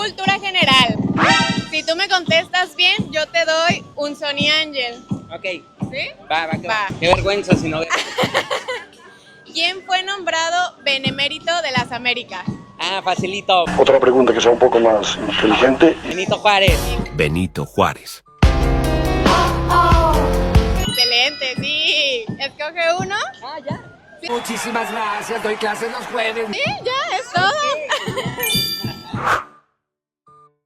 cultura general. Si tú me contestas bien, yo te doy un Sony Angel. Ok. ¿Sí? Va. Va. Qué vergüenza si no. ¿Quién fue nombrado Benemérito de las Américas? Facilito. Otra pregunta que sea un poco más inteligente. Benito Juárez. Benito Juárez. Excelente, sí. Escoge uno. Ya. Muchísimas gracias, doy clases los jueves. Sí, ya, es todo.